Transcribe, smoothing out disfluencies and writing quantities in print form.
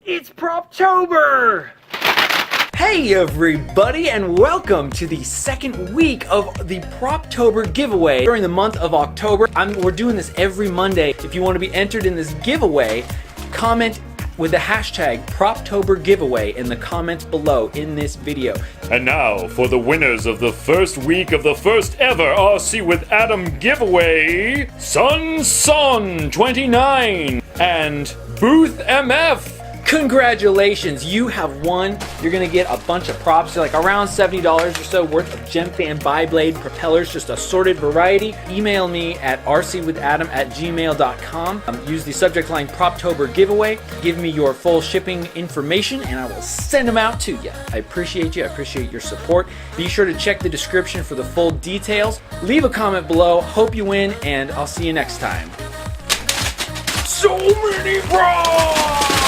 It's Proptober! Hey everybody, and welcome to the second week of the Proptober giveaway. During the month of October, we're doing this every Monday. If you want to be entered in this giveaway, comment with the hashtag ProptoberGiveaway in the comments below in this video. And now for the winners of the first week of the first ever RC with Adam giveaway, Son 29 and Booth MF. Congratulations, you have won. You're gonna get a bunch of props. They're like around $70 or so worth of Gemfan bi-blade propellers, just assorted variety. Email me at RCwithAdam@gmail.com. Use the subject line Proptober giveaway. Give me your full shipping information and I will send them out to you. I appreciate you. I appreciate your support. Be sure to check the description for the full details. Leave a comment below. Hope you win, and I'll see you next time. So many props!